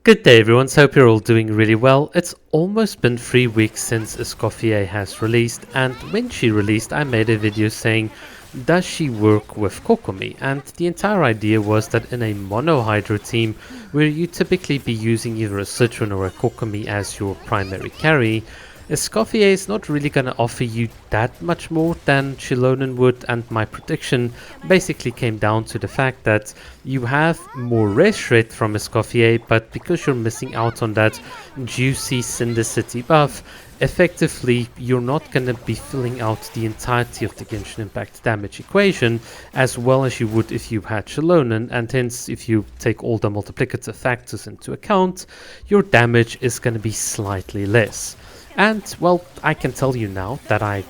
Good day everyone, so hope you're all doing really well. It's almost been 3 weeks since Escoffier has released, and when she released I made a video saying does she work with Kokcomi, and the entire idea was that in a Monohydro team where you typically be using either a Sigewinne or a Kokcomi as your primary carry, Escoffier is not really going to offer you that much more than Shilonen would, and my prediction basically came down to the fact that you have more rest rate from Escoffier, but because you're missing out on that juicy Cinder City buff, effectively you're not going to be filling out the entirety of the Genshin Impact damage equation as well as you would if you had Shilonen, and hence if you take all the multiplicative factors into account, your damage is going to be slightly less. And, well, I can tell you now that I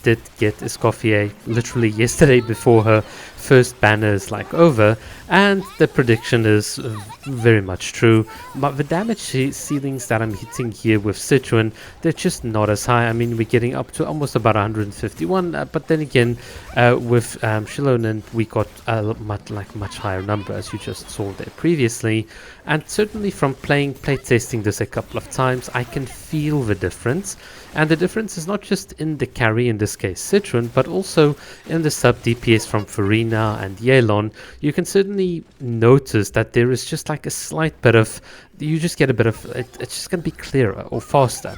did get Escoffier literally yesterday before her first banner is over, and the prediction is very much true. But the damage ceilings that I'm hitting here with Sigewinne, they're just not as high. I mean, we're getting up to almost about 151, but then again, with Shilonen, we got a much higher number, as you just saw there previously. And certainly from playtesting this a couple of times, I can feel the difference. And the difference is not just in the carry, in this case Sigewinne, but also in the sub DPS from Farina and Yelan. You can certainly notice that there is just a slight bit of, you just get a bit of, it's just going to be clearer or faster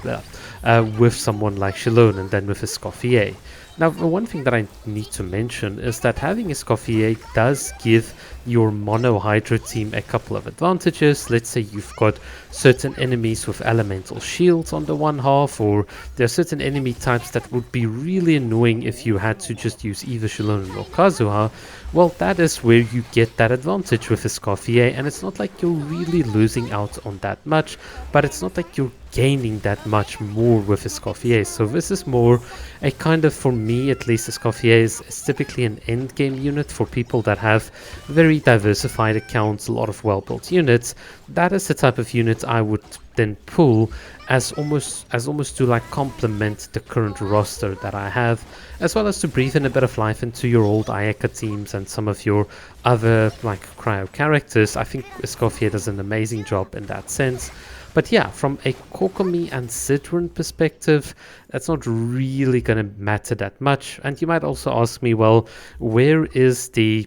with someone like Shilonen than with Escoffier. Now, the one thing that I need to mention is that having Escoffier does give your Monohydro team a couple of advantages. Let's say you've got certain enemies with elemental shields on the one half, or there are certain enemy types that would be really annoying if you had to just use either Shilonen or Kazuha. Well, that is where you get that advantage with Escoffier, and it's not like you're really losing out on that much, but it's not like you're gaining that much more with Escoffier. So this is more a kind of, for me at least, Escoffier is typically an end game unit for people that have very diversified accounts, a lot of well built units. That is the type of unit I would then pull as almost to complement the current roster that I have, as well as to breathe in a bit of life into your old Ayaka teams and some of your other cryo characters. I think Escoffier does an amazing job in that sense. But yeah, from a Kokcomi and Sigewinne perspective, that's not really going to matter that much. And you might also ask me, well, where is the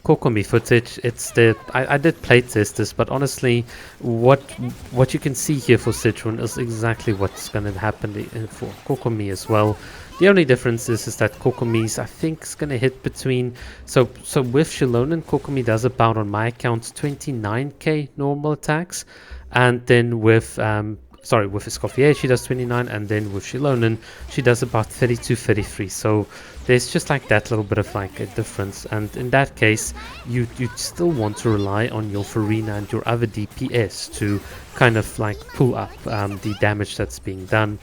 Kokkomi footage? It's the I did playtest this, but honestly, what you can see here for Sigewinne is exactly what's going to happen for Kokkomi as well. The only difference is that Kokkomi's, I think, is going to hit between, so with Shilonen, Kokkomi does about, on my account, 29k normal attacks, and then with with Escoffier she does 29, and then with Shilonen she does about 32, 33. So there's just that little bit of a difference, and in that case you still want to rely on your Farina and your other DPS to kind of pull up the damage that's being done.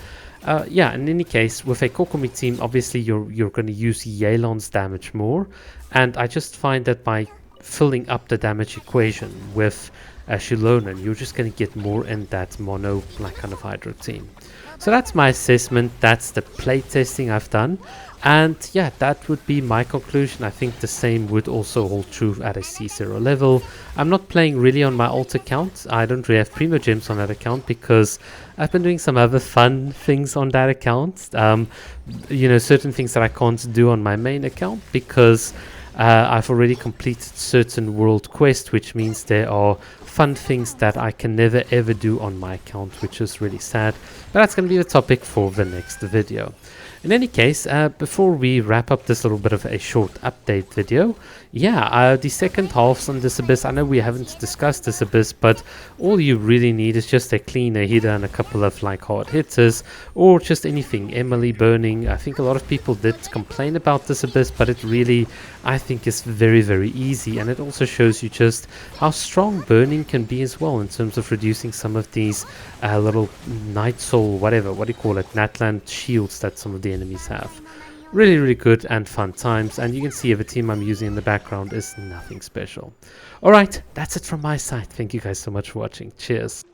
Yeah, in any case, with a Kokkomi team, obviously you're going to use Yelan's damage more, and I just find that by filling up the damage equation with Shilonen, you're just going to get more in that mono kind of Hydro team. So that's my assessment, that's the playtesting I've done, and yeah, that would be my conclusion. I think the same would also hold true at a C0 level. I'm not playing really on my alt account. I don't really have Primo Gems on that account because I've been doing some other fun things on that account. Certain things that I can't do on my main account because I've already completed certain world quests, which means there are fun things that I can never ever do on my account, which is really sad. But that's going to be the topic for the next video. In any case, before we wrap up this little bit of a short update video, yeah, the second halves on this Abyss, I know we haven't discussed this Abyss, but all you really need is just a cleaner healer and a couple of hard hitters, or just anything. Emily burning, I think a lot of people did complain about this Abyss, but it really, I think, is very, very easy, and it also shows you just how strong burning can be as well in terms of reducing some of these little Night Soul, what do you call it, Natland shields that some of the enemies have. Really, really good and fun times, and you can see the team I'm using in the background is nothing special. Alright, that's it from my side. Thank you guys so much for watching. Cheers.